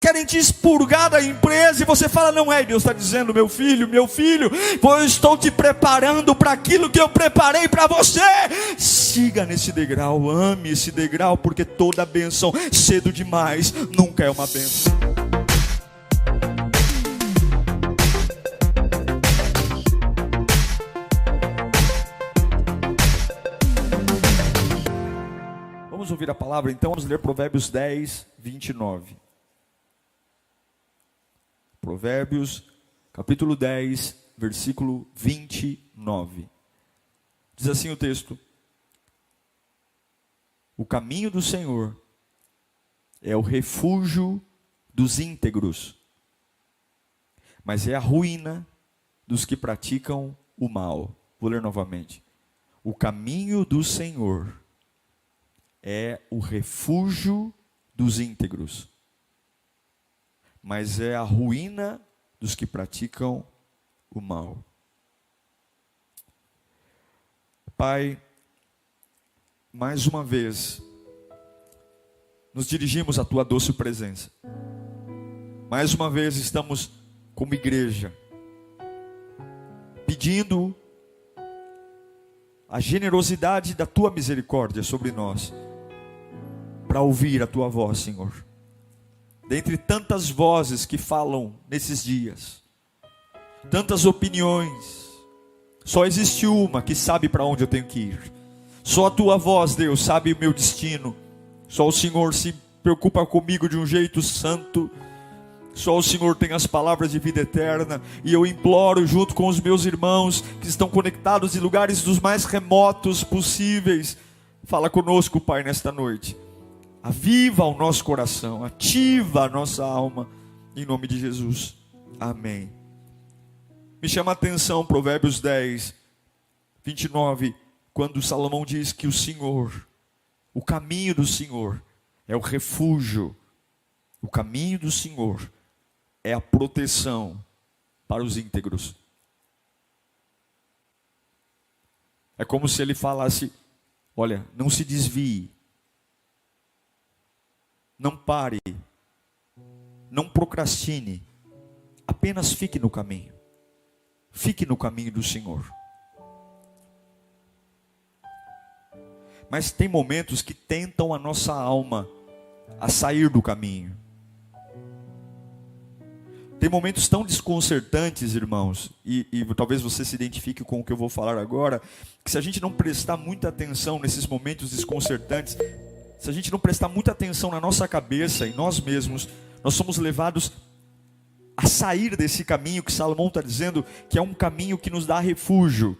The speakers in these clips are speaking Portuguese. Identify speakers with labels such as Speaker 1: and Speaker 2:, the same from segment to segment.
Speaker 1: querem te expurgar da empresa, e você fala, não é, Deus está dizendo, meu filho, eu estou te preparando para aquilo que eu preparei para você. Siga nesse degrau, ame esse degrau, porque toda bênção cedo demais nunca é uma bênção. Vamos ouvir a palavra, então vamos ler Provérbios 10, 29. Provérbios, capítulo 10, versículo 29. Diz assim o texto: o caminho do Senhor é o refúgio dos íntegros, mas é a ruína dos que praticam o mal. Vou ler novamente. O caminho do Senhor é o refúgio dos íntegros, mas é a ruína dos que praticam o mal. Pai, mais uma vez, nos dirigimos à Tua doce presença. Mais uma vez estamos como igreja, pedindo a generosidade da Tua misericórdia sobre nós, para ouvir a Tua voz, Senhor. Dentre tantas vozes que falam nesses dias, tantas opiniões, só existe uma que sabe para onde eu tenho que ir. Só a Tua voz, Deus, sabe o meu destino. Só o Senhor se preocupa comigo de um jeito santo. Só o Senhor tem as palavras de vida eterna. E eu imploro junto com os meus irmãos que estão conectados em lugares dos mais remotos possíveis, fala conosco, Pai, nesta noite. Aviva o nosso coração, ativa a nossa alma, em nome de Jesus, amém. Me chama a atenção Provérbios 10, 29, quando Salomão diz que o Senhor, o caminho do Senhor é o refúgio, o caminho do Senhor é a proteção para os íntegros. É como se ele falasse, olha, não se desvie, não pare, não procrastine, apenas fique no caminho. Fique no caminho do Senhor. Mas tem momentos que tentam a nossa alma a sair do caminho. Tem momentos tão desconcertantes, irmãos, e talvez você se identifique com o que eu vou falar agora, que se a gente não prestar muita atenção nesses momentos desconcertantes, se a gente não prestar muita atenção na nossa cabeça, em nós mesmos, nós somos levados a sair desse caminho que Salomão está dizendo que é um caminho que nos dá refúgio.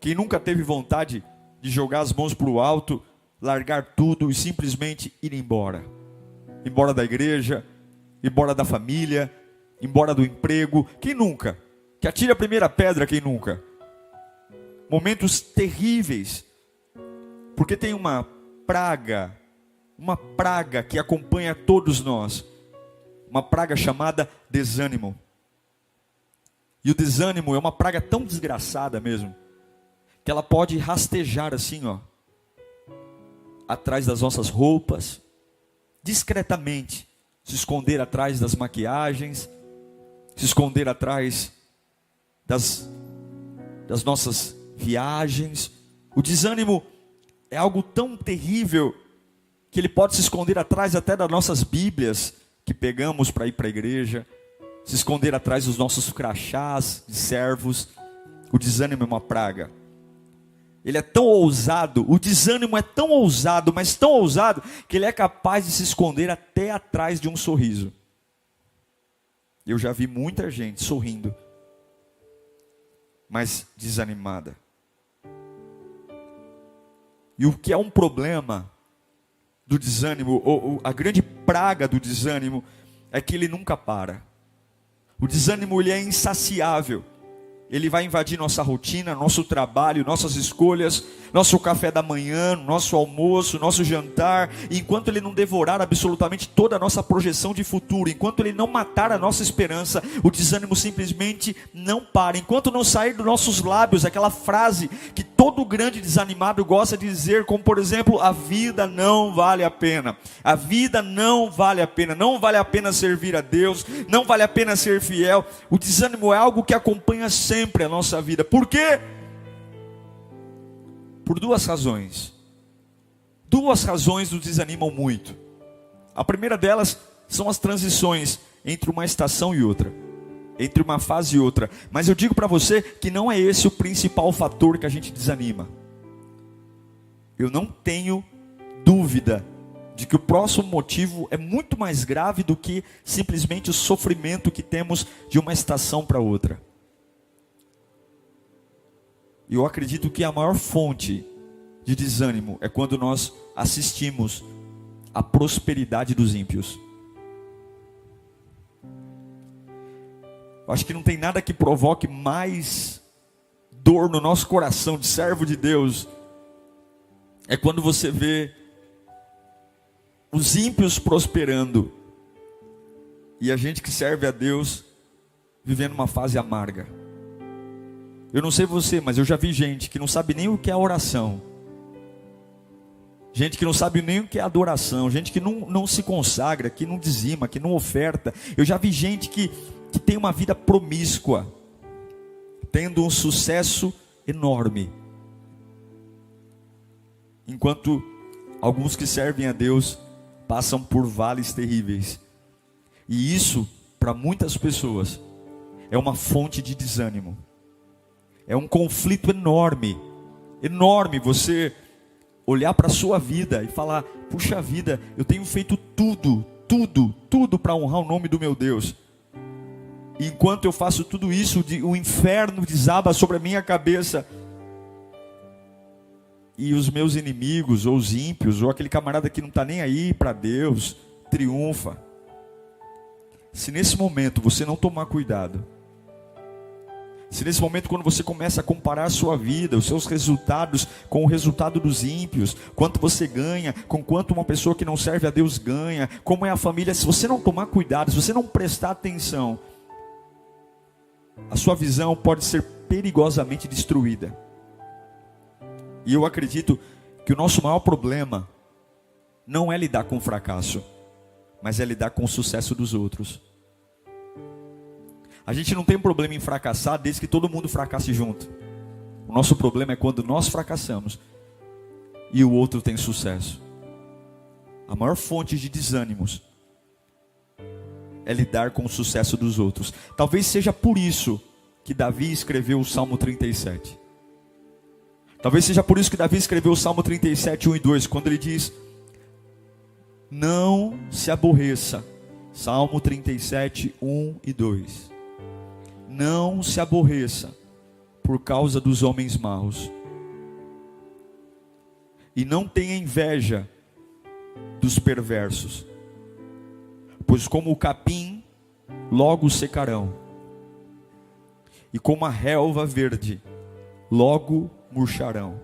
Speaker 1: Quem nunca teve vontade de jogar as mãos para o alto, largar tudo e simplesmente ir embora? Embora da igreja, embora da família, embora do emprego. Quem nunca? Que atire a primeira pedra, quem nunca? Momentos terríveis. Porque tem uma praga que acompanha todos nós. Uma praga chamada desânimo. E o desânimo é uma praga tão desgraçada mesmo, que ela pode rastejar assim, ó, atrás das nossas roupas, discretamente, se esconder atrás das maquiagens, se esconder atrás das nossas viagens. O desânimo é algo tão terrível que ele pode se esconder atrás até das nossas Bíblias que pegamos para ir para a igreja, se esconder atrás dos nossos crachás de servos. O desânimo é uma praga. Ele é tão ousado, o desânimo é tão ousado, mas tão ousado, que ele é capaz de se esconder até atrás de um sorriso. Eu já vi muita gente sorrindo, mas desanimada. E o que é um problema do desânimo, ou a grande praga do desânimo, é que ele nunca para. O desânimo, ele é insaciável. Ele vai invadir nossa rotina, nosso trabalho, nossas escolhas. nosso café da manhã, nosso almoço, nosso jantar, e enquanto ele não devorar absolutamente toda a nossa projeção de futuro, enquanto ele não matar a nossa esperança, o desânimo simplesmente não para. Enquanto não sair dos nossos lábios aquela frase que todo grande desanimado gosta de dizer, como por exemplo, a vida não vale a pena. A vida não vale a pena. Não vale a pena servir a Deus. Não vale a pena ser fiel. O desânimo é algo que acompanha sempre a nossa vida. Por quê? Por duas razões. Duas razões nos desanimam muito. A primeira delas são as transições entre uma estação e outra, entre uma fase e outra. Mas eu digo para você que não é esse o principal fator que a gente desanima. Eu não tenho dúvida de que o próximo motivo é muito mais grave do que simplesmente o sofrimento que temos de uma estação para outra. E eu acredito que a maior fonte de desânimo é quando nós assistimos à prosperidade dos ímpios. Eu acho que não tem nada que provoque mais dor no nosso coração de servo de Deus. É quando você vê os ímpios prosperando e a gente que serve a Deus vivendo uma fase amarga. Eu não sei você, mas eu já vi gente que não sabe nem o que é oração. Gente que não sabe nem o que é adoração. Gente que não se consagra, que não dizima, que não oferta. Eu já vi gente que tem uma vida promíscua, tendo um sucesso enorme. Enquanto alguns que servem a Deus passam por vales terríveis. E isso, para muitas pessoas, é uma fonte de desânimo. É um conflito enorme, enorme, você olhar para a sua vida e falar, puxa vida, eu tenho feito tudo para honrar o nome do meu Deus. E enquanto eu faço tudo isso, o inferno desaba sobre a minha cabeça. E os meus inimigos, ou os ímpios, ou aquele camarada que não está nem aí para Deus, triunfa. Se nesse momento você não tomar cuidado, se nesse momento quando você começa a comparar a sua vida, os seus resultados com o resultado dos ímpios, quanto você ganha, com quanto uma pessoa que não serve a Deus ganha, como é a família, se você não tomar cuidado, se você não prestar atenção, a sua visão pode ser perigosamente destruída. E eu acredito que o nosso maior problema não é lidar com o fracasso, mas é lidar com o sucesso dos outros. A gente não tem problema em fracassar desde que todo mundo fracasse junto. O nosso problema é quando nós fracassamos e o outro tem sucesso. A maior fonte de desânimos é lidar com o sucesso dos outros. Talvez seja por isso que Davi escreveu o Salmo 37. Talvez seja por isso que Davi escreveu o Salmo 37, 1 e 2, quando ele diz: não se aborreça. Salmo 37, 1 e 2. Não se aborreça por causa dos homens maus, e não tenha inveja dos perversos, pois como o capim logo secarão, e como a relva verde logo murcharão.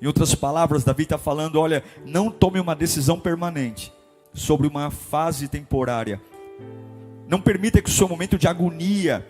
Speaker 1: Em outras palavras, Davi está falando, olha, não tome uma decisão permanente sobre uma fase temporária. Não permita que o seu momento de agonia,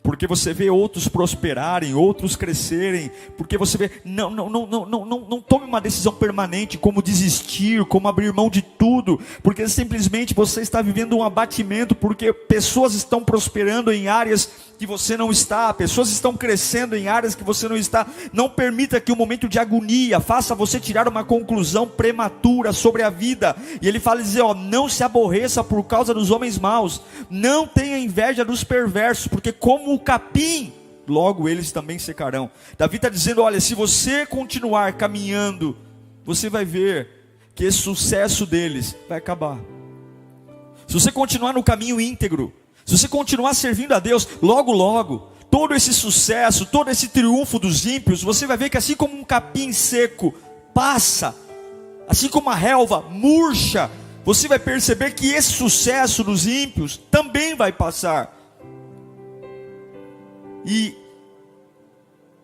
Speaker 1: porque você vê outros prosperarem, outros crescerem, porque você vê, não tome uma decisão permanente, como desistir, como abrir mão de tudo, porque simplesmente você está vivendo um abatimento, porque pessoas estão prosperando em áreas que você não está, pessoas estão crescendo em áreas que você não está. Não permita que o momento de agonia faça você tirar uma conclusão prematura sobre a vida. E ele fala, dizer, não se aborreça por causa dos homens maus, não tenha inveja dos perversos, porque como o capim, logo eles também secarão. Davi está dizendo, olha, se você continuar caminhando, você vai ver que esse sucesso deles vai acabar. Se você continuar no caminho íntegro, se você continuar servindo a Deus, logo, todo esse sucesso, todo esse triunfo dos ímpios, você vai ver que assim como um capim seco passa, assim como a relva murcha, você vai perceber que esse sucesso dos ímpios também vai passar. E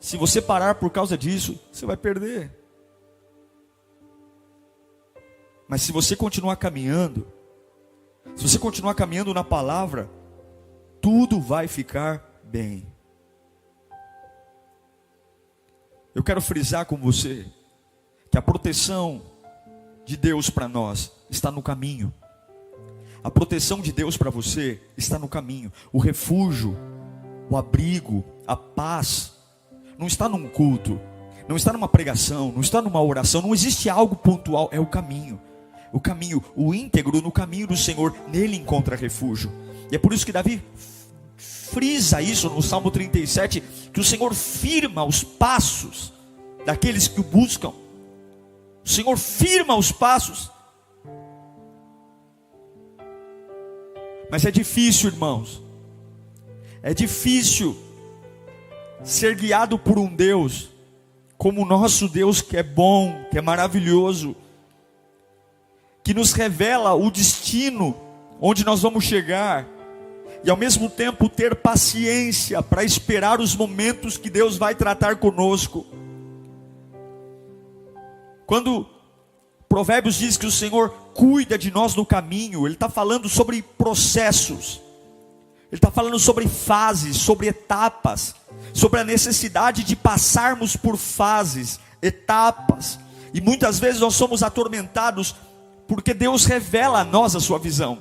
Speaker 1: Se você parar por causa disso, você vai perder. Mas se você continuar caminhando, se você continuar caminhando na palavra, tudo vai ficar bem. Eu quero frisar com você que a proteção de Deus para nós está no caminho. A proteção de Deus para você está no caminho. O refúgio, o abrigo, a paz, não está num culto, não está numa pregação, não está numa oração, não existe algo pontual, é o caminho. O caminho, o íntegro no caminho do Senhor, nele encontra refúgio. E é por isso que Davi frisa isso no Salmo 37, que o Senhor firma os passos daqueles que o buscam. O Senhor firma os passos. Mas é difícil, irmãos. É difícil ser guiado por um Deus como o nosso Deus, que é bom, que é maravilhoso, que nos revela o destino onde nós vamos chegar, e ao mesmo tempo ter paciência para esperar os momentos que Deus vai tratar conosco. Quando Provérbios diz que o Senhor cuida de nós no caminho, Ele está falando sobre processos, Ele está falando sobre fases, sobre etapas, sobre a necessidade de passarmos por fases, etapas, e muitas vezes nós somos atormentados, porque Deus revela a nós a sua visão.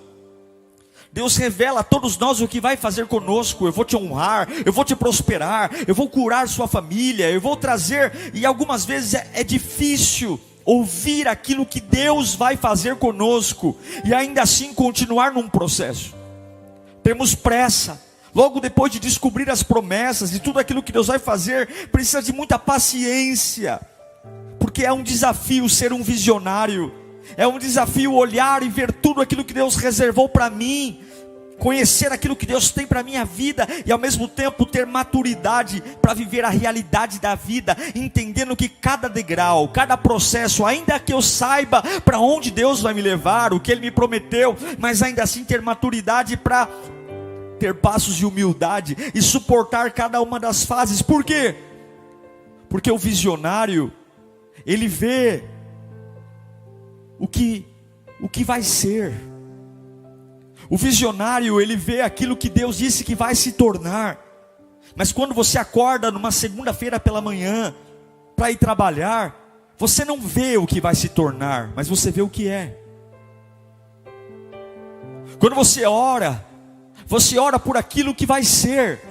Speaker 1: Deus revela a todos nós o que vai fazer conosco. Eu vou te honrar, eu vou te prosperar, eu vou curar sua família, eu vou trazer. E algumas vezes é difícil ouvir aquilo que Deus vai fazer conosco, e ainda assim continuar num processo. Temos pressa. Logo depois de descobrir as promessas e tudo aquilo que Deus vai fazer, precisa de muita paciência, porque é um desafio ser um visionário. É um desafio olhar e ver tudo aquilo que Deus reservou para mim, conhecer aquilo que Deus tem para a minha vida, e ao mesmo tempo ter maturidade para viver a realidade da vida, entendendo que cada degrau, cada processo, ainda que eu saiba para onde Deus vai me levar, o que Ele me prometeu, mas ainda assim ter maturidade para ter passos de humildade e suportar cada uma das fases. Por quê? Porque o visionário, ele vê o que vai ser. O visionário, ele vê aquilo que Deus disse que vai se tornar. Mas quando você acorda numa segunda-feira pela manhã para ir trabalhar, você não vê o que vai se tornar, mas você vê o que é. Quando você ora por aquilo que vai ser,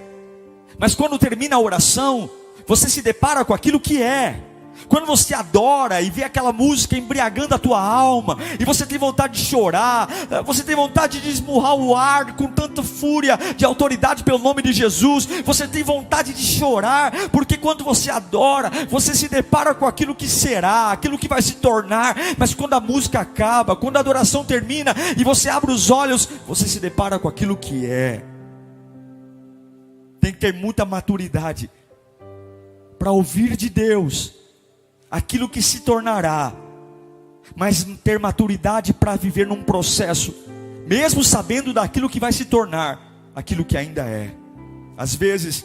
Speaker 1: mas quando termina a oração, você se depara com aquilo que é. Quando você adora e vê aquela música embriagando a tua alma, e você tem vontade de chorar, você tem vontade de esmurrar o ar com tanta fúria de autoridade pelo nome de Jesus, você tem vontade de chorar, porque quando você adora, você se depara com aquilo que será, aquilo que vai se tornar. Mas quando a música acaba, quando a adoração termina e você abre os olhos, você se depara com aquilo que é. Tem que ter muita maturidade para ouvir de Deus aquilo que se tornará, mas ter maturidade para viver num processo, mesmo sabendo daquilo que vai se tornar, aquilo que ainda é. Às vezes,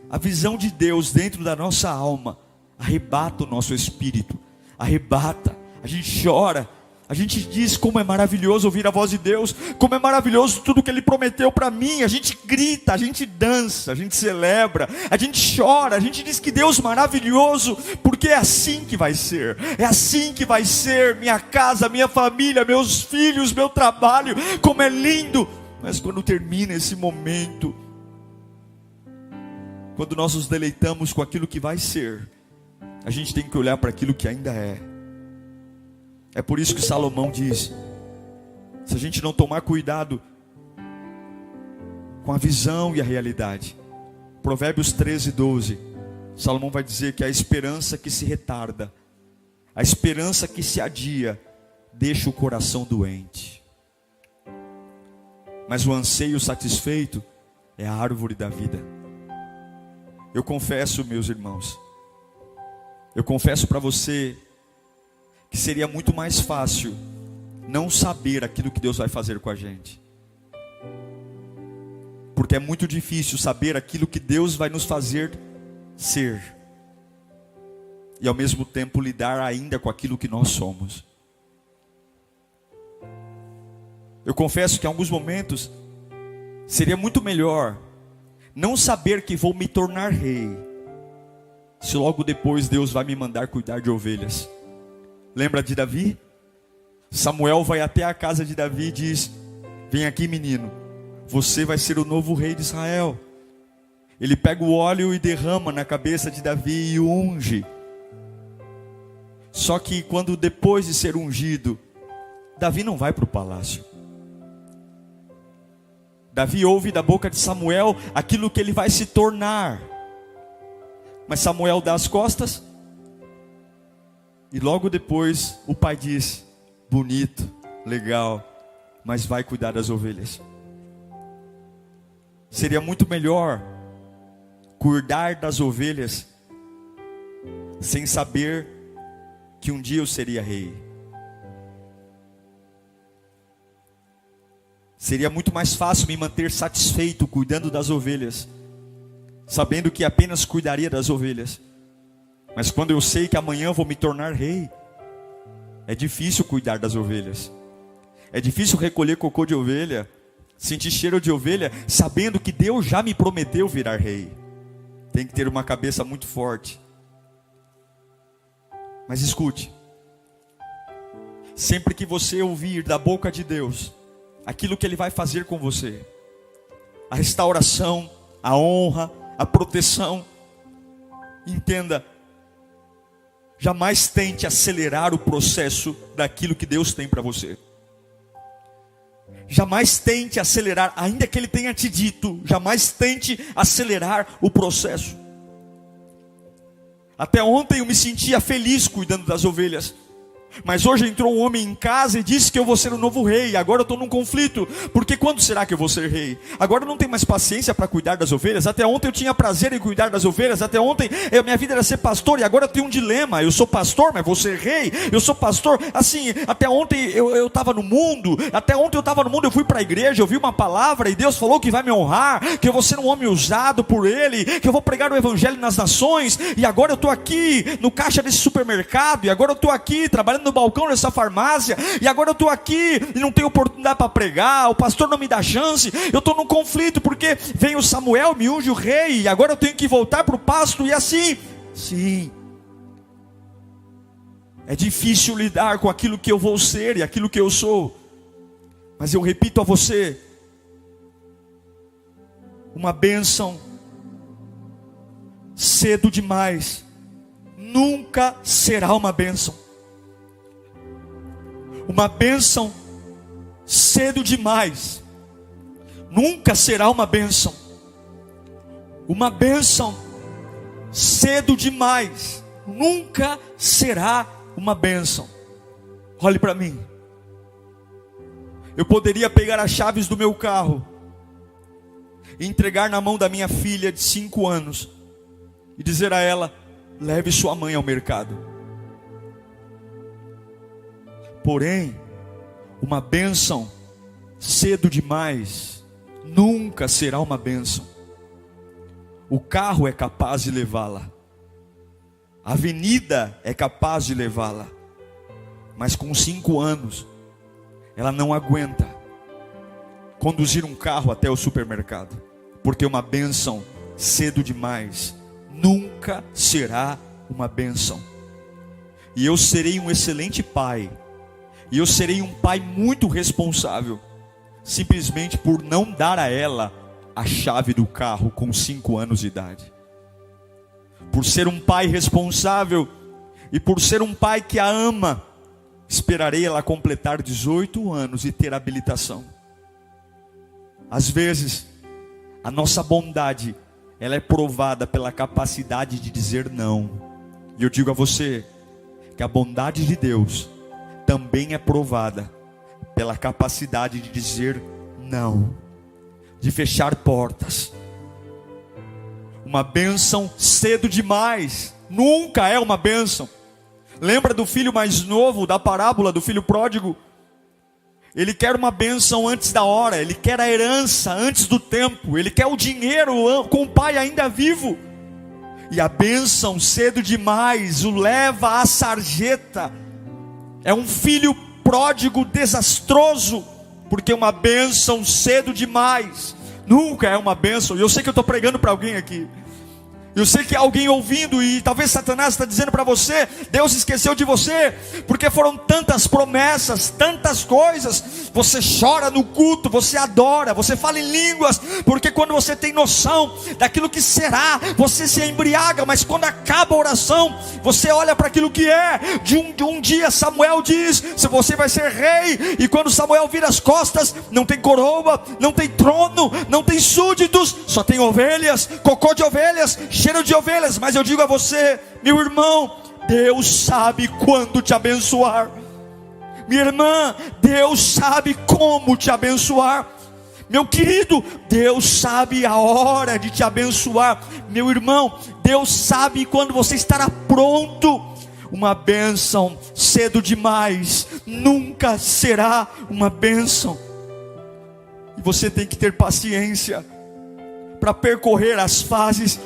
Speaker 1: a visão de Deus dentro da nossa alma arrebata o nosso espírito, arrebata, a gente chora, a gente diz como é maravilhoso ouvir a voz de Deus, como é maravilhoso tudo que Ele prometeu para mim. A gente grita, a gente dança, a gente celebra, a gente chora, a gente diz que Deus maravilhoso, porque é assim que vai ser, é assim que vai ser minha casa, minha família, meus filhos, meu trabalho, como é lindo. Mas quando termina esse momento, quando nós nos deleitamos com aquilo que vai ser, a gente tem que olhar para aquilo que ainda é. É por isso que Salomão diz: se a gente não tomar cuidado com a visão e a realidade, Provérbios 13:12, Salomão vai dizer que a esperança que se retarda, a esperança que se adia, deixa o coração doente, mas o anseio satisfeito é a árvore da vida. Eu confesso, meus irmãos, eu confesso para você que seria muito mais fácil não saber aquilo que Deus vai fazer com a gente, porque é muito difícil saber aquilo que Deus vai nos fazer ser. e ao mesmo tempo lidar ainda com aquilo que nós somos. Eu confesso que em alguns momentos seria muito melhor não saber que vou me tornar rei, se logo depois Deus vai me mandar cuidar de ovelhas. Lembra de Davi? Samuel vai até a casa de Davi e diz: vem aqui, menino, você vai ser o novo rei de Israel. Ele pega o óleo e derrama na cabeça de Davi e o unge. Só que quando depois de ser ungido, Davi não vai para o palácio. Davi ouve da boca de Samuel aquilo que ele vai se tornar. Mas Samuel dá as costas. E logo depois o pai diz: bonito, legal, mas vai cuidar das ovelhas. Seria muito melhor cuidar das ovelhas sem saber que um dia eu seria rei. Seria muito mais fácil me manter satisfeito cuidando das ovelhas, sabendo que apenas cuidaria das ovelhas. Mas quando eu sei que amanhã vou me tornar rei, é difícil cuidar das ovelhas. É difícil recolher cocô de ovelha, sentir cheiro de ovelha, sabendo que Deus já me prometeu virar rei. Tem que ter uma cabeça muito forte. Mas escute, sempre que você ouvir da boca de Deus aquilo que Ele vai fazer com você, a restauração, a honra, a proteção, entenda, jamais tente acelerar o processo daquilo que Deus tem para você. Jamais tente acelerar, ainda que Ele tenha te dito, jamais tente acelerar o processo. Até ontem eu me sentia feliz cuidando das ovelhas, mas hoje entrou um homem em casa e disse que eu vou ser o novo rei. Agora eu estou num conflito, porque quando será que eu vou ser rei? Agora eu não tenho mais paciência para cuidar das ovelhas. Até ontem eu tinha prazer em cuidar das ovelhas. Até ontem minha vida era ser pastor, e agora eu tenho um dilema. Eu sou pastor, mas vou ser rei. Eu sou pastor, assim, até ontem eu estava no mundo. Até ontem eu estava no mundo, eu fui para a igreja, eu ouvi uma palavra e Deus falou que vai me honrar, que eu vou ser um homem usado por Ele, que eu vou pregar o evangelho nas nações. E agora eu estou aqui no caixa desse supermercado, e agora eu estou aqui trabalhando no balcão dessa farmácia, e agora eu estou aqui e não tenho oportunidade para pregar, o pastor não me dá chance. Eu estou num conflito, porque vem o Samuel, me unge o rei, e agora eu tenho que voltar para o pasto. E assim, sim, é difícil lidar com aquilo que eu vou ser e aquilo que eu sou. Mas eu repito a você, uma bênção cedo demais nunca será uma bênção. Uma bênção cedo demais nunca será uma bênção. Uma bênção cedo demais nunca será uma bênção. Olhe para mim. Eu poderia pegar as chaves do meu carro e entregar na mão da minha filha de 5 anos e dizer a ela: leve sua mãe ao mercado. Porém, uma bênção cedo demais nunca será uma bênção. O carro é capaz de levá-la, a avenida é capaz de levá-la, mas com 5 anos ela não aguenta conduzir um carro até o supermercado, porque uma bênção cedo demais nunca será uma bênção. E eu serei um excelente pai, e eu serei um pai muito responsável, simplesmente por não dar a ela a chave do carro com 5 anos de idade. Por ser um pai responsável, e por ser um pai que a ama, esperarei ela completar 18 anos e ter habilitação. Às vezes, a nossa bondade, ela é provada pela capacidade de dizer não. E eu digo a você, que a bondade de Deus também é provada pela capacidade de dizer não, de fechar portas. Uma bênção cedo demais nunca é uma bênção. Lembra do filho mais novo, da parábola do filho pródigo? Ele quer uma bênção antes da hora, ele quer a herança antes do tempo, ele quer o dinheiro com o pai ainda vivo. E a bênção cedo demais o leva à sarjeta. É um filho pródigo desastroso, porque uma bênção cedo demais nunca é uma bênção. E eu sei que eu estou pregando para alguém aqui. Eu sei que há alguém ouvindo, e talvez Satanás está dizendo para você: Deus esqueceu de você, porque foram tantas promessas, tantas coisas. Você chora no culto, você adora, você fala em línguas, porque quando você tem noção daquilo que será, você se embriaga. Mas quando acaba a oração, você olha para aquilo que é. De um dia Samuel diz: se você vai ser rei. E quando Samuel vira as costas, não tem coroa, não tem trono, não tem súditos, só tem ovelhas, cocô de ovelhas, cheiro de ovelhas. Mas eu digo a você, meu irmão, Deus sabe quando te abençoar. Minha irmã, Deus sabe como te abençoar. Meu querido, Deus sabe a hora de te abençoar. Meu irmão, Deus sabe quando você estará pronto. Uma bênção cedo demais nunca será uma bênção. E você tem que ter paciência para percorrer as fases.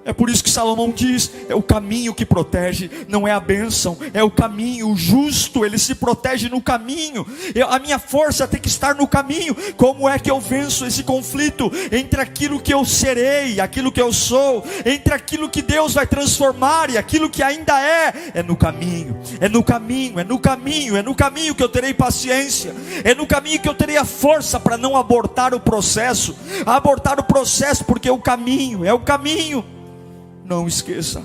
Speaker 1: É por isso que Salomão diz: é o caminho que protege, não é a bênção, é o caminho. O justo, ele se protege no caminho. A minha força tem que estar no caminho. Como é que eu venço esse conflito entre aquilo que eu serei, aquilo que eu sou, entre aquilo que Deus vai transformar e aquilo que ainda é? É no caminho, é no caminho, é no caminho, é no caminho que eu terei paciência, é no caminho que eu terei a força para não abortar o processo, porque o caminho é o caminho. Não esqueça,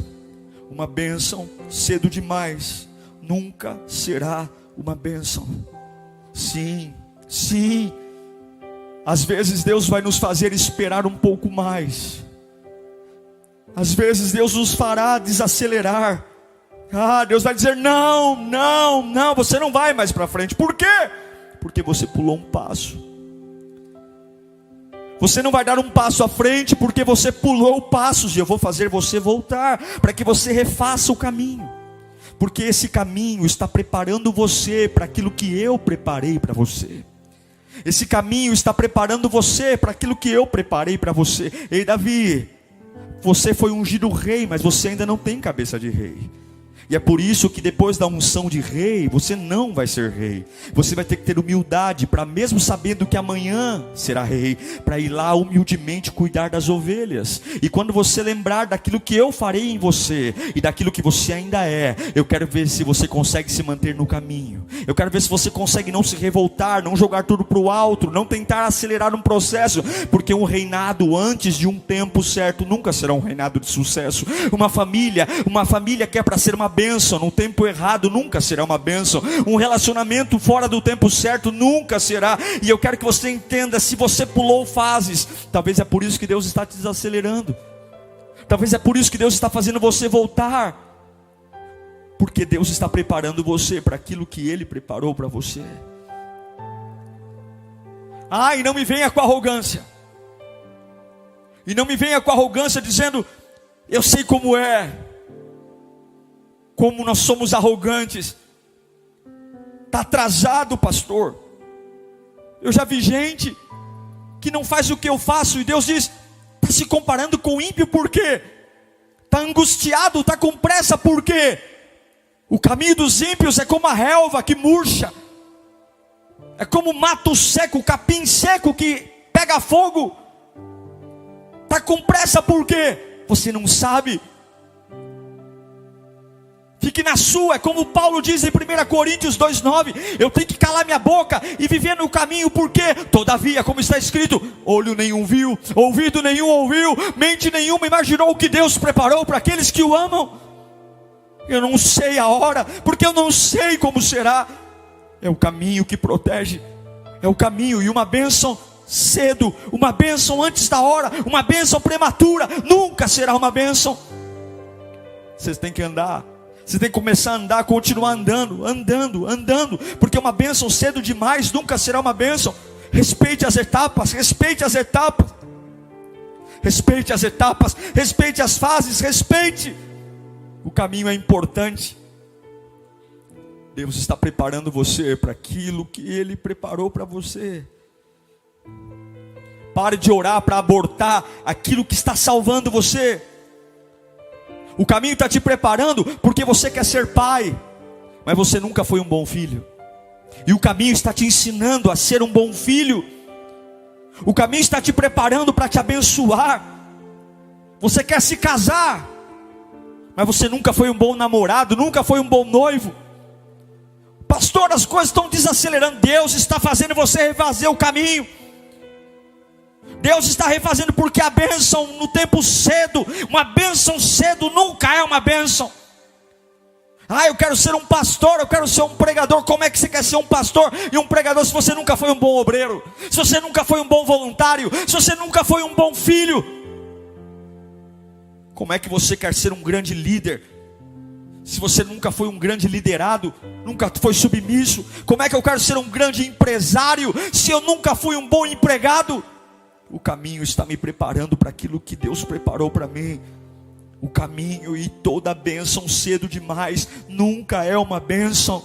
Speaker 1: uma bênção cedo demais nunca será uma bênção. Sim, sim, às vezes Deus vai nos fazer esperar um pouco mais. Às vezes Deus nos fará desacelerar. Deus vai dizer: não, você não vai mais para frente. Por quê? Porque você pulou um passo. Você não vai dar um passo à frente porque você pulou passos. E eu vou fazer você voltar, para que você refaça o caminho. Porque esse caminho está preparando você para aquilo que eu preparei para você. Esse caminho está preparando você para aquilo que eu preparei para você. Ei, Davi, você foi ungido rei, mas você ainda não tem cabeça de rei. E é por isso que depois da unção de rei, você não vai ser rei. Você vai ter que ter humildade para, mesmo sabendo que amanhã será rei, para ir lá humildemente cuidar das ovelhas. E quando você lembrar daquilo que eu farei em você e daquilo que você ainda é, eu quero ver se você consegue se manter no caminho. Eu quero ver se você consegue não se revoltar, não jogar tudo para o alto, não tentar acelerar um processo, porque um reinado antes de um tempo certo nunca será um reinado de sucesso. Uma família que é para ser uma bênção no tempo errado nunca será uma bênção. Um relacionamento fora do tempo certo nunca será. E eu quero que você entenda: se você pulou fases, talvez é por isso que Deus está te desacelerando. Talvez é por isso que Deus está fazendo você voltar, porque Deus está preparando você para aquilo que Ele preparou para você. E não me venha com arrogância. E não me venha com arrogância dizendo: eu sei como é. Como nós somos arrogantes. Está atrasado, pastor. Eu já vi gente que não faz o que eu faço, e Deus diz: está se comparando com o ímpio por quê? Está angustiado, está com pressa por quê? O caminho dos ímpios é como a relva que murcha, é como o mato seco, o capim seco que pega fogo. Está com pressa por quê? Você não sabe. Fique na sua. É como Paulo diz em 1 Coríntios 2,9: eu tenho que calar minha boca e viver no caminho, porque todavia, como está escrito, olho nenhum viu, ouvido nenhum ouviu, mente nenhuma imaginou o que Deus preparou para aqueles que o amam. Eu não sei a hora, porque eu não sei como será. É o caminho que protege, é o caminho. E uma bênção cedo, uma bênção antes da hora, uma bênção prematura nunca será uma bênção. Vocês têm que andar. Você tem que começar a andar, continuar andando, porque uma bênção cedo demais nunca será uma bênção. Respeite as etapas, respeite as etapas, respeite as fases, respeite. O caminho é importante. Deus está preparando você para aquilo que Ele preparou para você. Pare de orar para abortar aquilo que está salvando você. O caminho está te preparando porque você quer ser pai, mas você nunca foi um bom filho. E o caminho está te ensinando a ser um bom filho. O caminho está te preparando para te abençoar. Você quer se casar, mas você nunca foi um bom namorado, nunca foi um bom noivo. Pastor, as coisas estão desacelerando. Deus está fazendo você refazer o caminho. Deus está refazendo, porque a bênção no tempo cedo, uma bênção cedo nunca é uma bênção. Eu quero ser um pastor, eu quero ser um pregador. Como é que você quer ser um pastor e um pregador se você nunca foi um bom obreiro? Se você nunca foi um bom voluntário? Se você nunca foi um bom filho? Como é que você quer ser um grande líder se você nunca foi um grande liderado, nunca foi submisso? Como é que eu quero ser um grande empresário se eu nunca fui um bom empregado? O caminho está me preparando para aquilo que Deus preparou para mim. O caminho e toda bênção cedo demais nunca é uma bênção.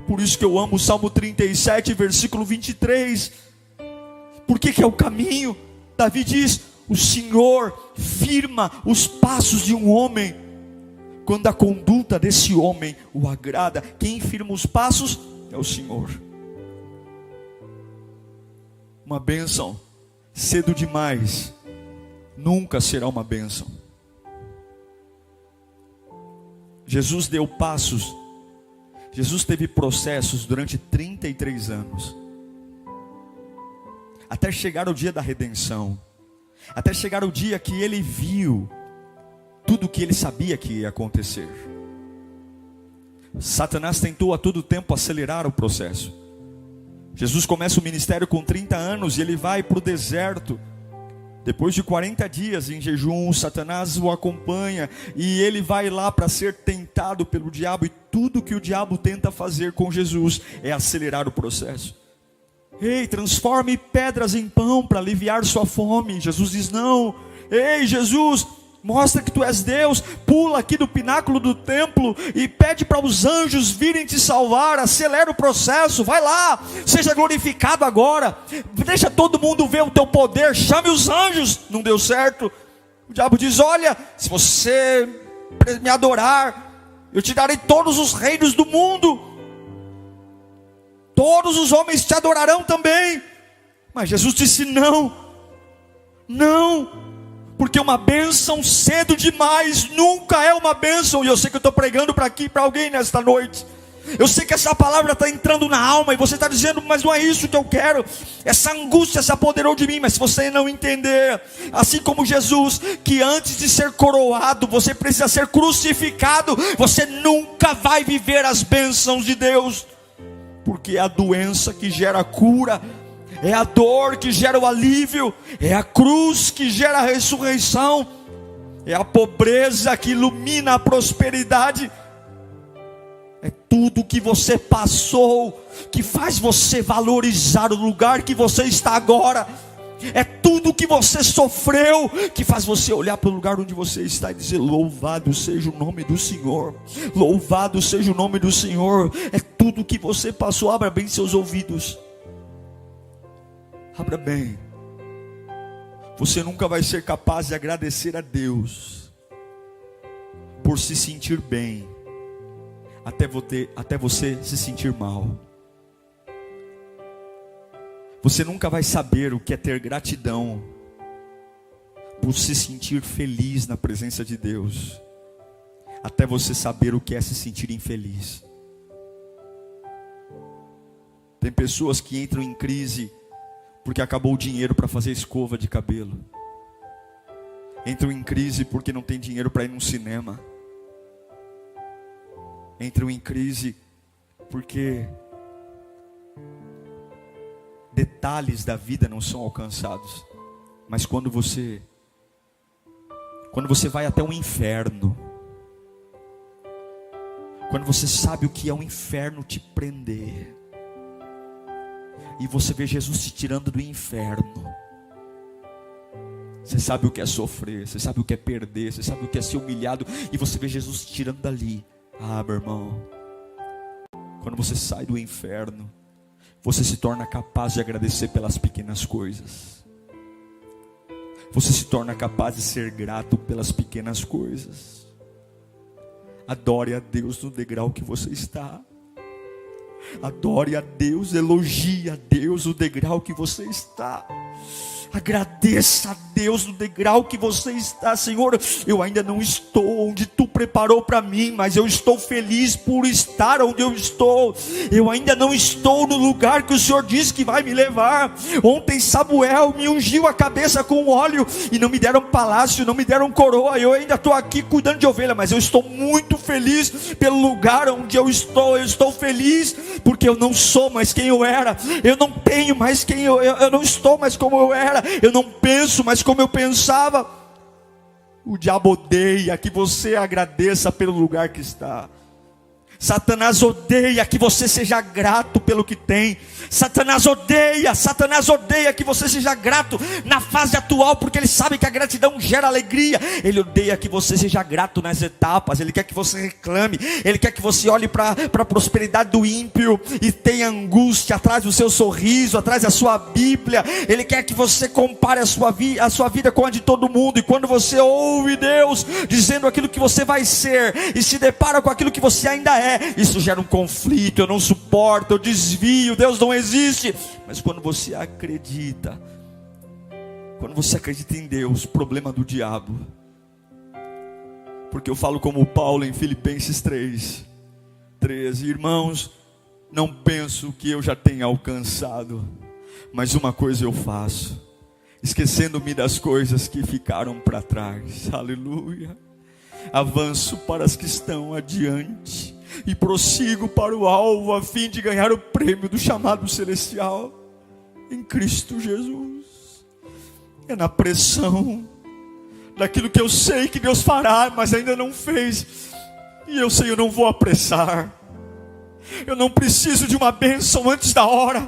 Speaker 1: Por isso que eu amo o Salmo 37, versículo 23. Por que é o caminho? Davi diz: o Senhor firma os passos de um homem, quando a conduta desse homem o agrada. Quem firma os passos é o Senhor. Uma bênção cedo demais nunca será uma bênção. Jesus deu passos, Jesus teve processos durante 33 anos, até chegar o dia da redenção, até chegar o dia que ele viu tudo o que ele sabia que ia acontecer. Satanás tentou a todo tempo acelerar o processo. Jesus começa o ministério com 30 anos e ele vai para o deserto. Depois de 40 dias em jejum, Satanás o acompanha e ele vai lá para ser tentado pelo diabo. E tudo que o diabo tenta fazer com Jesus é acelerar o processo. Ei, transforme pedras em pão para aliviar sua fome. Jesus diz não. Ei, Jesus, mostra que tu és Deus. Pula aqui do pináculo do templo e pede para os anjos virem te salvar. Acelera o processo, vai lá, seja glorificado agora. Deixa todo mundo ver o teu poder, chame os anjos. Não deu certo. O diabo diz: olha, se você me adorar, eu te darei todos os reinos do mundo, todos os homens te adorarão também. Mas Jesus disse não, não, porque uma bênção cedo demais nunca é uma bênção. E eu sei que eu estou pregando para aqui, para alguém nesta noite. Eu sei que essa palavra está entrando na alma e você está dizendo: mas não é isso que eu quero. Essa angústia se apoderou de mim. Mas se você não entender, assim como Jesus, que antes de ser coroado você precisa ser crucificado, você nunca vai viver as bênçãos de Deus. Porque é a doença que gera a cura, é a dor que gera o alívio, é a cruz que gera a ressurreição, é a pobreza que ilumina a prosperidade. É tudo que você passou que faz você valorizar o lugar que você está agora. É tudo que você sofreu que faz você olhar para o lugar onde você está e dizer: louvado seja o nome do Senhor, louvado seja o nome do Senhor. É tudo que você passou. Abra bem seus ouvidos, abra bem. Você nunca vai ser capaz de agradecer a Deus por se sentir bem até você se sentir mal. Você nunca vai saber o que é ter gratidão por se sentir feliz na presença de Deus até você saber o que é se sentir infeliz. Tem pessoas que entram em crise porque acabou o dinheiro para fazer escova de cabelo. Entram em crise porque não tem dinheiro para ir num cinema. Entram em crise porque detalhes da vida não são alcançados. Mas quando você vai até o inferno, quando você sabe o que é o inferno te prender, e você vê Jesus te tirando do inferno, você sabe o que é sofrer, você sabe o que é perder, você sabe o que é ser humilhado, e você vê Jesus te tirando dali. Meu irmão, quando você sai do inferno, você se torna capaz de agradecer pelas pequenas coisas. você se torna capaz de ser grato pelas pequenas coisas. Adore a Deus no degrau que você está. Adore a Deus, elogie a Deus no degrau que você está. Agradeça a Deus no degrau que você está. Senhor, eu ainda não estou onde Tu preparou para mim, mas eu estou feliz por estar onde eu estou. Eu ainda não estou no lugar que o Senhor disse que vai me levar. Ontem Samuel me ungiu a cabeça com óleo e não me deram palácio, não me deram coroa. Eu ainda estou aqui cuidando de ovelha, mas eu estou muito feliz pelo lugar onde eu estou. Eu estou feliz porque eu não sou mais quem eu era. Eu não tenho mais quem eu não estou mais como eu era. Eu não penso mais como eu pensava. O diabo odeia que você agradeça pelo lugar que está. Satanás odeia que você seja grato pelo que tem. Satanás odeia que você seja grato na fase atual, porque ele sabe que a gratidão gera alegria. Ele odeia que você seja grato nas etapas. Ele quer que você reclame. Ele quer que você olhe para a prosperidade do ímpio e tenha angústia atrás do seu sorriso, atrás da sua Bíblia. Ele quer que você compare a sua vida com a de todo mundo. E quando você ouve Deus dizendo aquilo que você vai ser e se depara com aquilo que você ainda é, isso gera um conflito. Eu não suporto, eu desvio, Deus não existe. Mas quando você acredita em Deus, problema do diabo. Porque eu falo como Paulo em Filipenses 3:13, irmãos, não penso que eu já tenha alcançado, mas uma coisa eu faço, esquecendo-me das coisas que ficaram para trás, aleluia, avanço para as que estão adiante e prossigo para o alvo, a fim de ganhar o prêmio do chamado celestial em Cristo Jesus. É na pressão daquilo que eu sei que Deus fará, mas ainda não fez, e eu sei, eu não vou apressar. Eu não preciso de uma bênção antes da hora.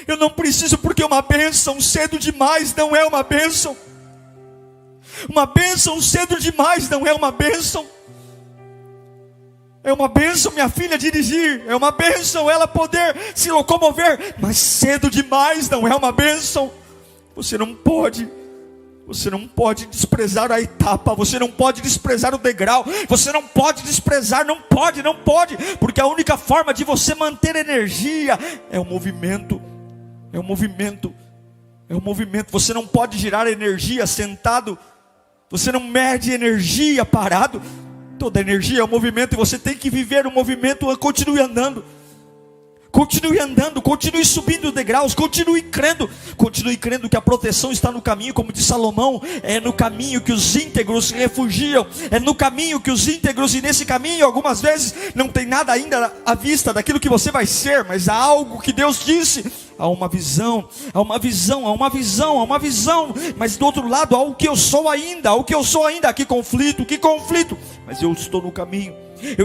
Speaker 1: Eu não preciso, porque uma bênção cedo demais não é uma bênção. Uma bênção cedo demais não é uma bênção. É uma bênção minha filha dirigir, é uma bênção ela poder se locomover, mas cedo demais não é uma bênção. Você não pode desprezar a etapa, você não pode desprezar o degrau, você não pode desprezar, não pode, porque a única forma de você manter energia é o movimento, você não pode gerar energia sentado, você não mede energia parado. Toda energia é um movimento, e você tem que viver o movimento. Continue andando, continue subindo degraus, continue crendo que a proteção está no caminho, como diz Salomão, é no caminho que os íntegros se refugiam, é no caminho que os íntegros, e nesse caminho algumas vezes não tem nada ainda à vista daquilo que você vai ser, mas há algo que Deus disse, há uma visão, mas do outro lado há o que eu sou ainda, que conflito, mas eu estou no caminho, e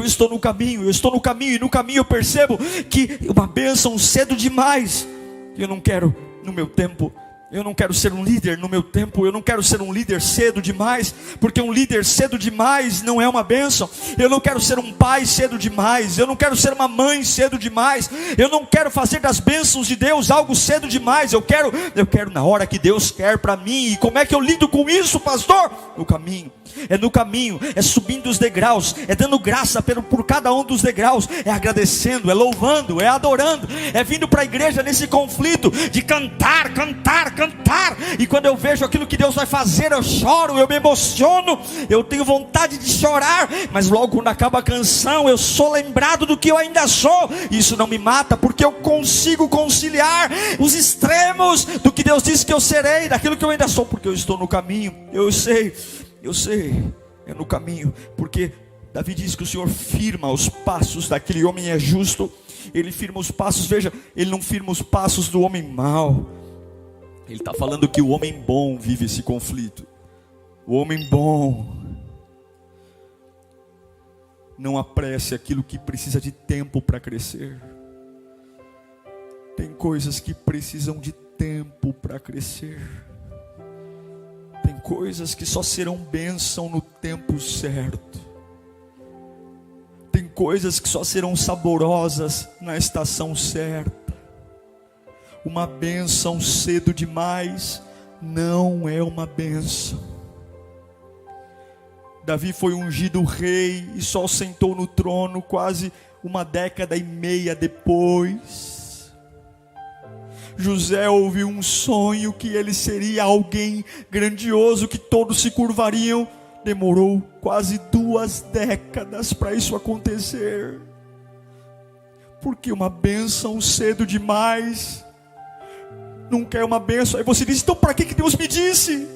Speaker 1: no caminho eu percebo que uma bênção cedo demais. Eu não quero no meu tempo, eu não quero ser um líder no meu tempo, eu não quero ser um líder cedo demais, porque um líder cedo demais não é uma bênção. Eu não quero ser um pai cedo demais, eu não quero ser uma mãe cedo demais, eu não quero fazer das bênçãos de Deus algo cedo demais. Eu quero na hora que Deus quer para mim. E como é que eu lido com isso, pastor? No caminho, é subindo os degraus, é dando graça por cada um dos degraus, é agradecendo, é louvando, é adorando, é vindo para a igreja nesse conflito de cantar, e quando eu vejo aquilo que Deus vai fazer, eu choro, eu me emociono, eu tenho vontade de chorar, mas logo quando acaba a canção, eu sou lembrado do que eu ainda sou. Isso não me mata, porque eu consigo conciliar os extremos do que Deus disse que eu serei, daquilo que eu ainda sou, porque eu estou no caminho. Eu sei, é no caminho, porque Davi diz que o Senhor firma os passos daquele homem é justo. Ele firma os passos, veja, ele não firma os passos do homem mau. Ele está falando que o homem bom vive esse conflito. O homem bom não apresse aquilo que precisa de tempo para crescer. Tem coisas que precisam de tempo para crescer. Tem coisas que só serão bênção no tempo certo. Tem coisas que só serão saborosas na estação certa. Uma bênção cedo demais não é uma bênção. Davi foi ungido rei e só sentou no trono quase 1,5 décadas depois. José ouviu um sonho que ele seria alguém grandioso, que todos se curvariam. Demorou quase 2 décadas para isso acontecer. Porque uma bênção cedo demais nunca é uma bênção. Aí você diz: então para que Deus me disse?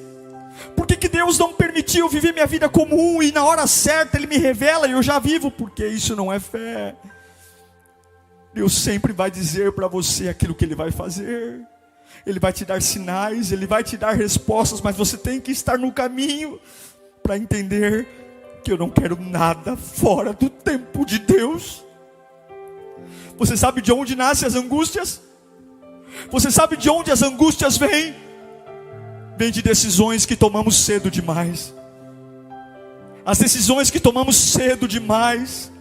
Speaker 1: Por que Deus não permitiu viver minha vida comum e na hora certa Ele me revela e eu já vivo? Porque isso não é fé. Deus sempre vai dizer para você aquilo que Ele vai fazer. Ele vai te dar sinais, Ele vai te dar respostas, mas você tem que estar no caminho para entender que eu não quero nada fora do tempo de Deus. Você sabe de onde nascem as angústias? Você sabe de onde as angústias vêm? Vem de decisões que tomamos cedo demais. As decisões que tomamos cedo demais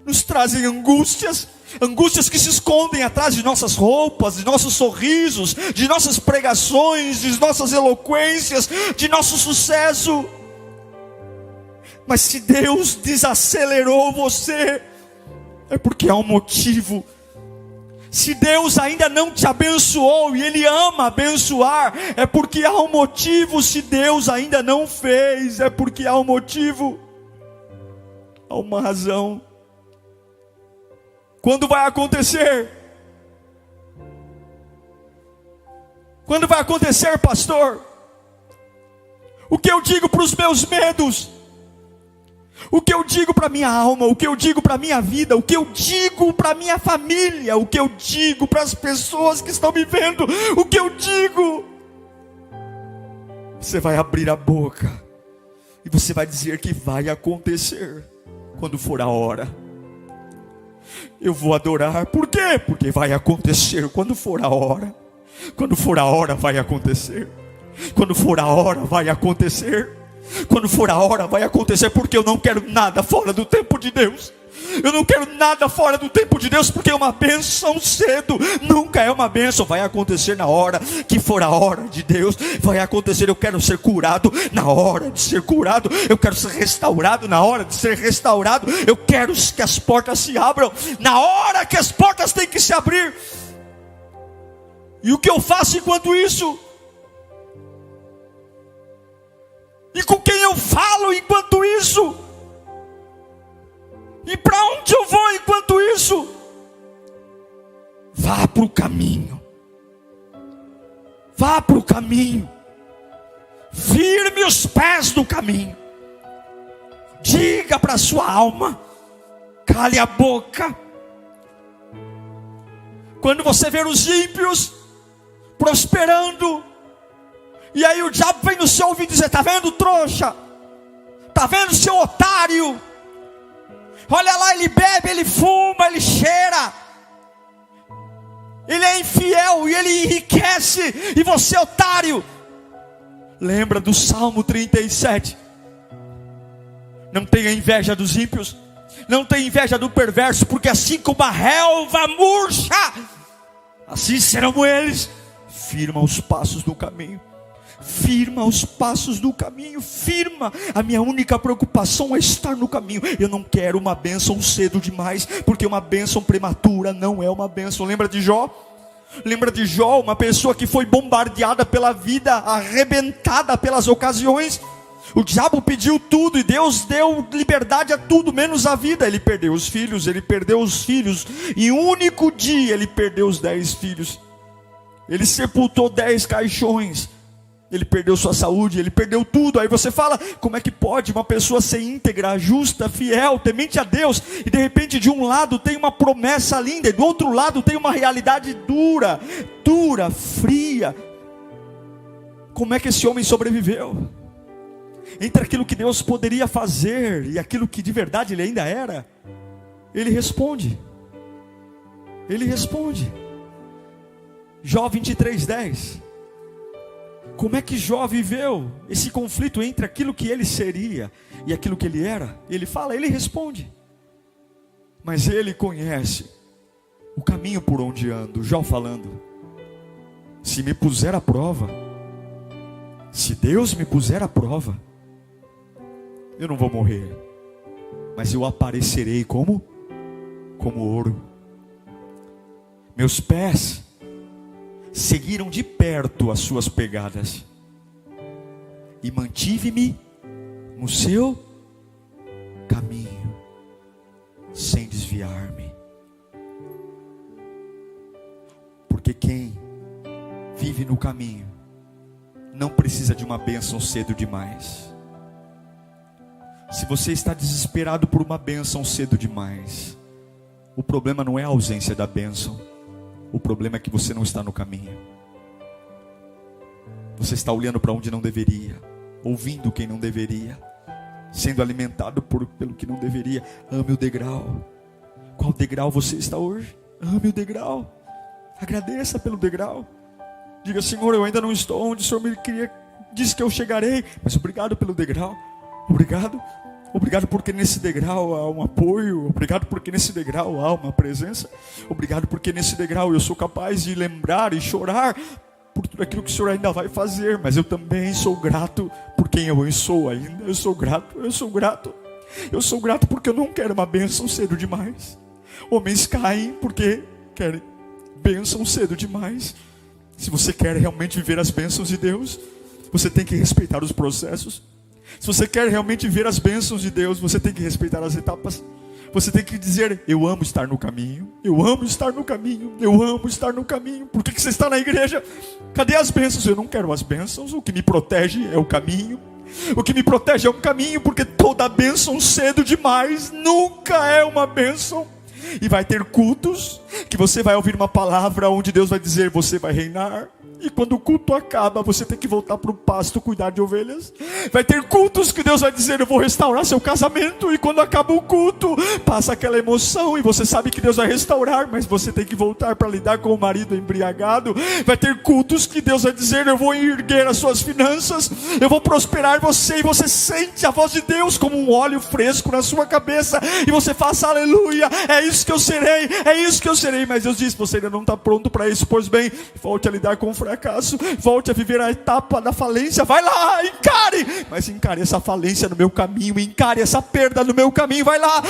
Speaker 1: nos trazem angústias. Angústias que se escondem atrás de nossas roupas, de nossos sorrisos, de nossas pregações, de nossas eloquências, de nosso sucesso. Mas se Deus desacelerou você, é porque há um motivo. Se Deus ainda não te abençoou e Ele ama abençoar, é porque há um motivo. Se Deus ainda não fez, é porque há um motivo. Há uma razão. Quando vai acontecer? Quando vai acontecer, pastor? O que eu digo para os meus medos? O que eu digo para minha alma, o que eu digo para minha vida, o que eu digo para minha família, o que eu digo para as pessoas que estão me vendo, o que eu digo? Você vai abrir a boca e você vai dizer que vai acontecer quando for a hora. Eu vou adorar, por quê? Porque vai acontecer quando for a hora. Quando for a hora vai acontecer. Quando for a hora vai acontecer. Quando for a hora vai acontecer, porque eu não quero nada fora do tempo de Deus. Eu não quero nada fora do tempo de Deus, porque uma bênção cedo nunca é uma bênção. Vai acontecer na hora que for a hora de Deus. Vai acontecer. Eu quero ser curado na hora de ser curado. Eu quero ser restaurado na hora de ser restaurado. Eu quero que as portas se abram na hora que as portas têm que se abrir. E o que eu faço enquanto isso? E com quem eu falo enquanto isso? E para onde eu vou enquanto isso? Vá para o caminho. Vá para o caminho. Firme os pés no caminho. Diga para a sua alma: cale a boca. Quando você ver os ímpios prosperando, e aí o diabo vem no seu ouvido dizer: está vendo, trouxa? Está vendo, seu otário? Olha lá, ele bebe, ele fuma, ele cheira. Ele é infiel e ele enriquece. E você, otário, lembra do Salmo 37. Não tenha inveja dos ímpios, não tenha inveja do perverso, porque assim como a relva murcha, assim serão eles. Firma os passos do caminho. Firma os passos do caminho, firma. A minha única preocupação é estar no caminho. Eu não quero uma bênção cedo demais, porque uma bênção prematura não é uma bênção. Lembra de Jó? Lembra de Jó, uma pessoa que foi bombardeada pela vida, arrebentada pelas ocasiões. O diabo pediu tudo e Deus deu liberdade a tudo, menos a vida. Ele perdeu os filhos, em um único dia ele perdeu os 10 filhos. Ele sepultou 10 caixões. Ele perdeu sua saúde, ele perdeu tudo. Aí você fala: como é que pode uma pessoa ser íntegra, justa, fiel, temente a Deus, e de repente de um lado tem uma promessa linda, e do outro lado tem uma realidade dura, fria? Como é que esse homem sobreviveu? Entre aquilo que Deus poderia fazer e aquilo que de verdade ele ainda era, ele responde. Jó 23:10. Como é que Jó viveu esse conflito entre aquilo que ele seria e aquilo que ele era? Ele fala, ele responde. Mas ele conhece o caminho por onde ando. Jó falando: se me puser à prova, Se Deus me puser à prova, eu não vou morrer, mas eu aparecerei como ouro. Meus pés seguiram de perto as suas pegadas, e mantive-me no seu caminho, sem desviar-me. Porque quem vive no caminho não precisa de uma bênção cedo demais. Se você está desesperado por uma bênção cedo demais, o problema não é a ausência da bênção, o problema é que você não está no caminho. Você está olhando para onde não deveria, ouvindo quem não deveria, sendo alimentado pelo que não deveria. Ame o degrau. Qual degrau você está hoje? Ame o degrau. Agradeça pelo degrau. Diga: Senhor, eu ainda não estou onde o Senhor me disse que eu chegarei, mas obrigado pelo degrau. Obrigado porque nesse degrau há um apoio. Obrigado porque nesse degrau há uma presença. Obrigado porque nesse degrau eu sou capaz de lembrar e chorar por tudo aquilo que o Senhor ainda vai fazer. Mas eu também sou grato por quem eu sou ainda. Eu sou grato porque eu não quero uma bênção cedo demais. Homens caem porque querem bênção cedo demais. Se você quer realmente viver as bênçãos de Deus, você tem que respeitar os processos. Se você quer realmente ver as bênçãos de Deus, você tem que respeitar as etapas. Você tem que dizer: eu amo estar no caminho. Eu amo estar no caminho. Eu amo estar no caminho. Por que você está na igreja? Cadê as bênçãos? Eu não quero as bênçãos. O que me protege é o caminho. O que me protege é o caminho, porque toda bênção cedo demais nunca é uma bênção. E vai ter cultos que você vai ouvir uma palavra onde Deus vai dizer: você vai reinar. E quando o culto acaba, você tem que voltar para o pasto cuidar de ovelhas. Vai ter cultos que Deus vai dizer: eu vou restaurar seu casamento. E quando acaba o culto, passa aquela emoção e você sabe que Deus vai restaurar, mas você tem que voltar para lidar com o marido embriagado. Vai ter cultos que Deus vai dizer: eu vou erguer as suas finanças, eu vou prosperar você. E você sente a voz de Deus como um óleo fresco na sua cabeça, e você faz: aleluia, é isso que eu serei, é isso que eu serei. Mas Deus diz: você ainda não está pronto para isso. Pois bem, volte a lidar com o fracasso, volte a viver a etapa da falência. Vai lá, encare, mas encare essa falência no meu caminho, encare essa perda no meu caminho. Vai lá,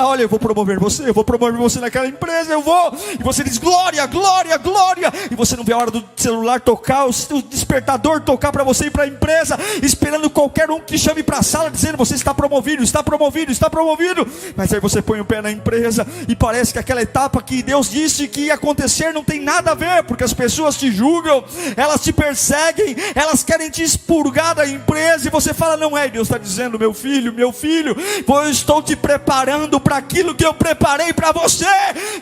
Speaker 1: olha, eu vou promover você naquela empresa, eu vou. E você diz: glória, glória, glória. E você não vê a hora do celular tocar, o despertador tocar para você ir para a empresa, esperando qualquer um que chame para a sala, dizendo: você está promovido, está promovido, está promovido. Mas aí você põe o pé na empresa e parece que aquela etapa que Deus disse que ia acontecer não tem nada a ver, porque as pessoas te julgam, elas te perseguem, elas querem te expurgar da empresa, e você fala: não é. Deus está dizendo: meu filho, eu estou te preparando para aquilo que eu preparei para você.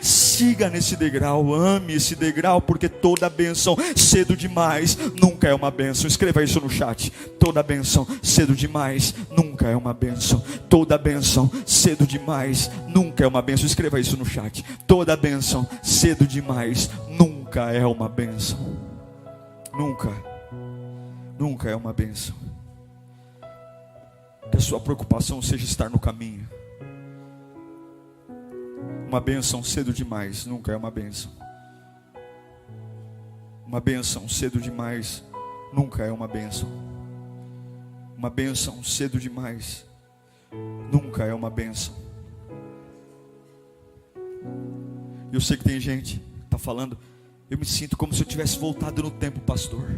Speaker 1: Siga nesse degrau, ame esse degrau, porque toda bênção cedo demais nunca é uma bênção. Escreva isso no chat: toda bênção cedo demais nunca é uma bênção. Toda bênção cedo demais nunca é uma bênção. Escreva isso no chat: toda bênção cedo demais nunca é uma bênção. Nunca é uma bênção. Que a sua preocupação seja estar no caminho. Uma bênção cedo demais nunca é uma bênção. Uma bênção cedo demais nunca é uma bênção. Uma bênção cedo demais nunca é uma bênção. Eu sei que tem gente que está falando: eu me sinto como se eu tivesse voltado no tempo, pastor.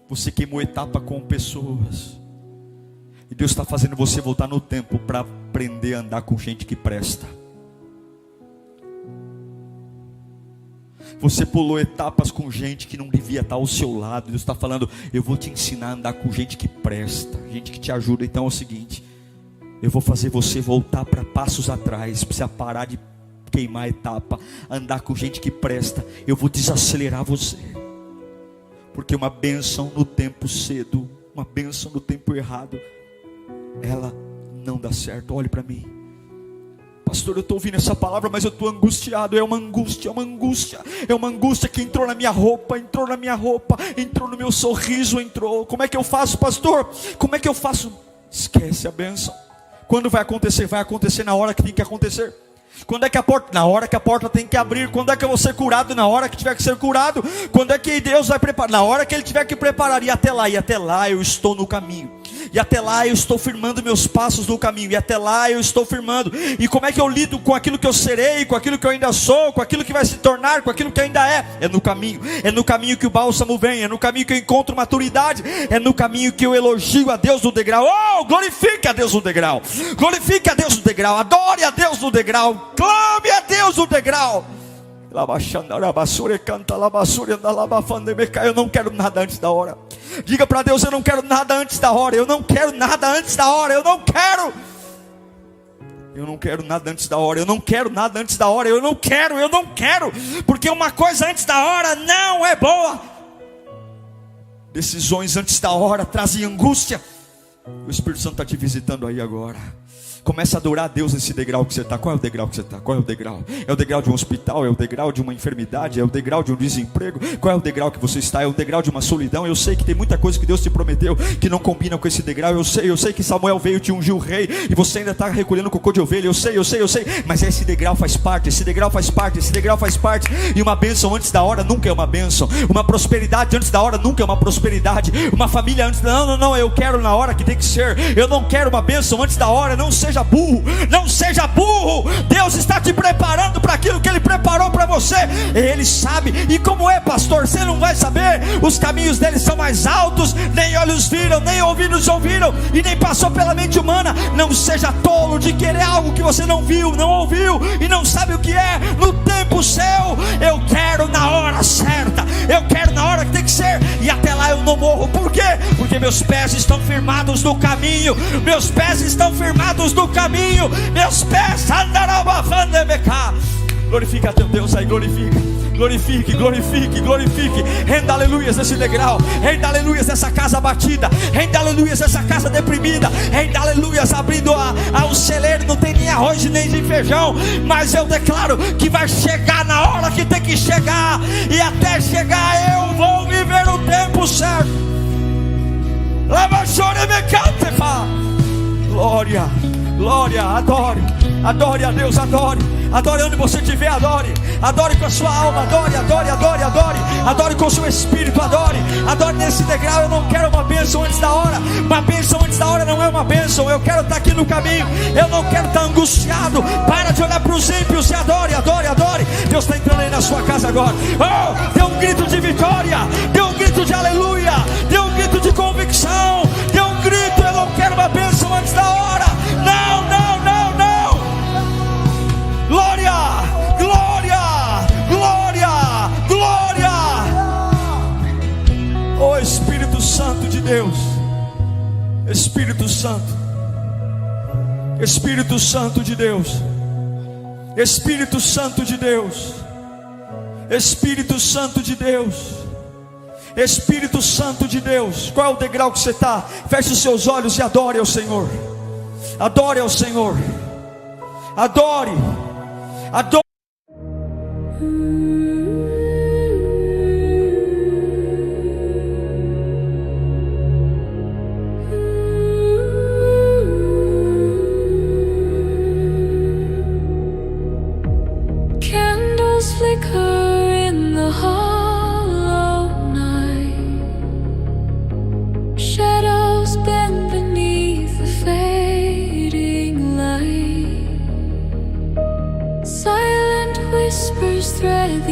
Speaker 1: Você queimou etapa com pessoas, e Deus está fazendo você voltar no tempo para aprender a andar com gente que presta. Você pulou etapas com gente que não devia estar ao seu lado. Deus está falando: eu vou te ensinar a andar com gente que presta, gente que te ajuda. Então é o seguinte: eu vou fazer você voltar para passos atrás. Precisa parar de queimar etapa, andar com gente que presta. Eu vou desacelerar você, porque uma bênção no tempo cedo, uma bênção no tempo errado, ela não dá certo. Olhe para mim: pastor, eu estou ouvindo essa palavra, mas eu estou angustiado. É uma angústia que entrou na minha roupa, entrou no meu sorriso, entrou. Como é que eu faço, pastor? Como é que eu faço? Esquece a bênção. Quando vai acontecer? Vai acontecer na hora que tem que acontecer. Quando é que a porta? Na hora que a porta tem que abrir. Quando é que eu vou ser curado? Na hora que tiver que ser curado. Quando é que Deus vai preparar? Na hora que Ele tiver que preparar. E até lá eu estou no caminho. E até lá eu estou firmando meus passos no caminho. E até lá eu estou firmando. E como é que eu lido com aquilo que eu serei, com aquilo que eu ainda sou, com aquilo que vai se tornar, com aquilo que ainda é? É no caminho. É no caminho que o bálsamo vem. É no caminho que eu encontro maturidade. É no caminho que eu elogio a Deus no degrau. Oh, glorifique a Deus no degrau. Glorifique a Deus no degrau. Adore a Deus no degrau. Clame a Deus no degrau. Eu não quero nada antes da hora. Diga para Deus: eu não quero nada antes da hora. Eu não quero nada antes da hora. Eu não quero. Eu não quero nada antes da hora. Eu não quero nada antes da hora. Eu não quero. Porque uma coisa antes da hora não é boa. Decisões antes da hora trazem angústia. O Espírito Santo está te visitando aí agora. Começa a adorar a Deus nesse degrau que você está. Qual é o degrau que você está? Qual é o degrau? É o degrau de um hospital? É o degrau de uma enfermidade? É o degrau de um desemprego? Qual é o degrau que você está? É o degrau de uma solidão? Eu sei que tem muita coisa que Deus te prometeu que não combina com esse degrau. Eu sei que Samuel veio te ungiu o rei e você ainda está recolhendo cocô de ovelha. Eu sei. Mas esse degrau faz parte. Esse degrau faz parte. E uma bênção antes da hora nunca é uma bênção. Uma prosperidade antes da hora nunca é uma prosperidade. Uma família antes da... Não. Eu quero na hora que tem que ser. Eu não quero uma bênção antes da hora. Não seja burro. Deus está te preparando para aquilo que Ele preparou para você. Ele sabe. E como é, pastor? Você não vai saber. Os caminhos dele são mais altos. Nem olhos viram, nem ouvidos ouviram, e nem passou pela mente humana. Não seja tolo de querer algo que você não viu, não ouviu e não sabe o que é. No tempo seu, eu quero na hora certa. Eu quero na hora que tem que ser. E até lá eu não morro. Por quê? Porque meus pés estão firmados no caminho. Meus pés estão firmados no caminho. Meus pés andarão. Glorifica a teu Deus aí, glorifique. Renda aleluias nesse degrau. Renda aleluias nessa casa batida. Renda aleluias nessa casa deprimida. Renda aleluias abrindo o celeiro. Não tem nem arroz nem de feijão. Mas eu declaro que vai chegar na hora que tem que chegar. E até chegar eu vou viver o tempo certo. Glória, adore a Deus, adore onde você estiver, adore com a sua alma, adore com o seu espírito, adore nesse degrau. Eu não quero uma bênção antes da hora. Uma bênção antes da hora não é uma bênção. Eu quero estar aqui no caminho, eu não quero estar angustiado. Para de olhar para os ímpios e adore. Deus está entrando aí na sua casa agora. Oh, dê um grito de vitória, dê um grito de aleluia, dê um grito de convicção, dê um grito: eu não quero uma bênção antes da hora. Não. Glória. Oh, Espírito Santo de Deus. Espírito Santo de Deus. Espírito Santo de Deus. Espírito Santo de Deus. Espírito Santo de Deus. Qual é o degrau que você está? Feche os seus olhos e adore ao Senhor. Adore ao Senhor. Adore.
Speaker 2: Candles flicker in the hollow night. Shadows bend beneath the fading light. Silent whispers thread the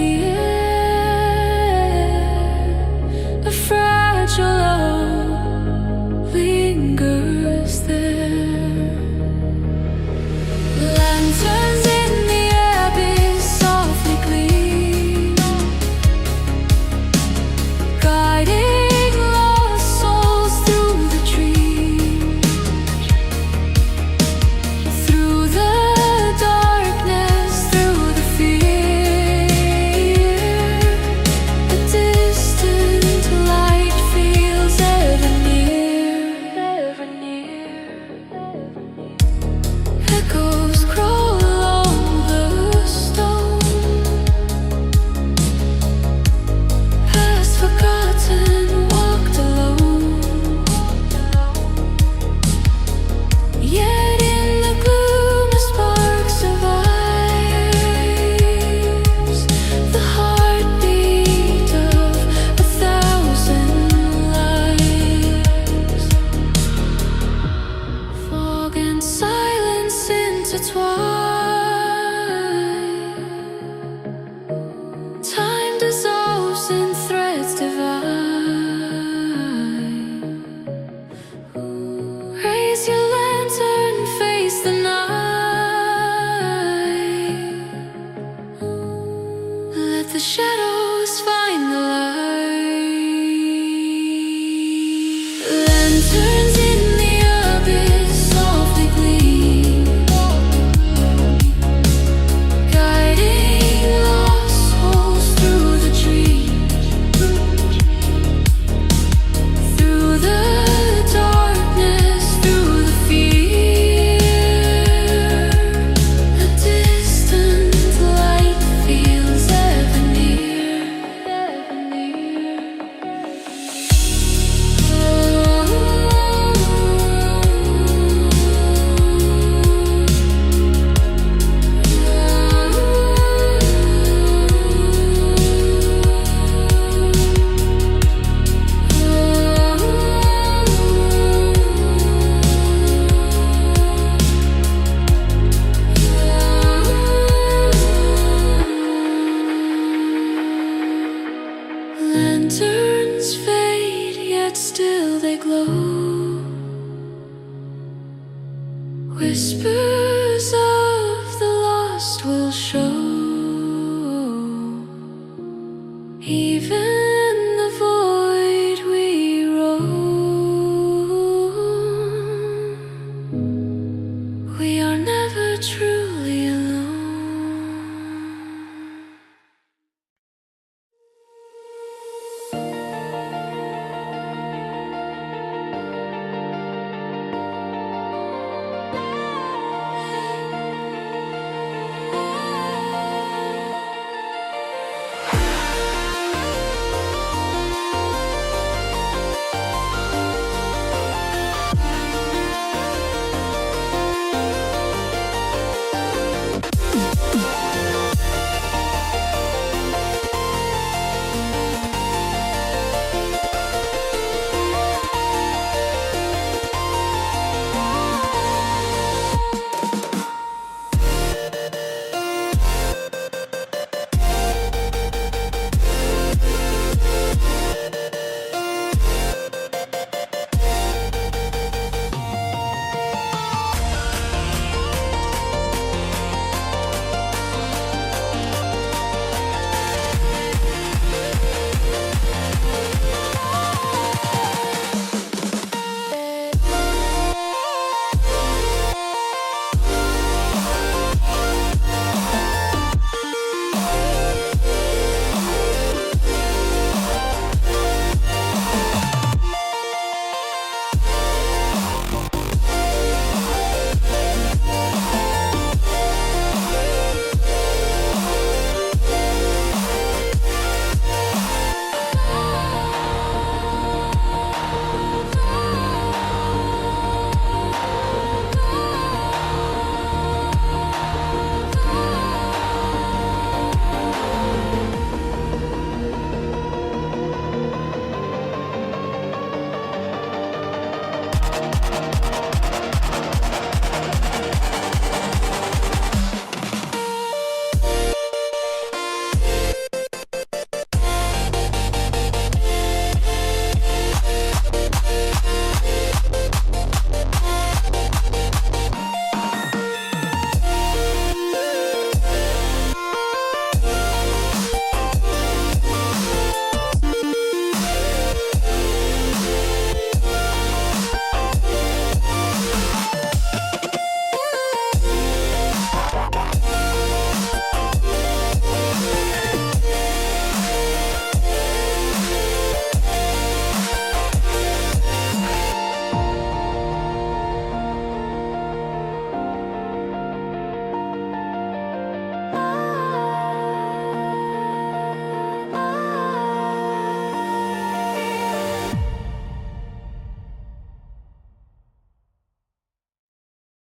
Speaker 2: Lanterns fade, yet still they glow. Whispers of the lost will show. Even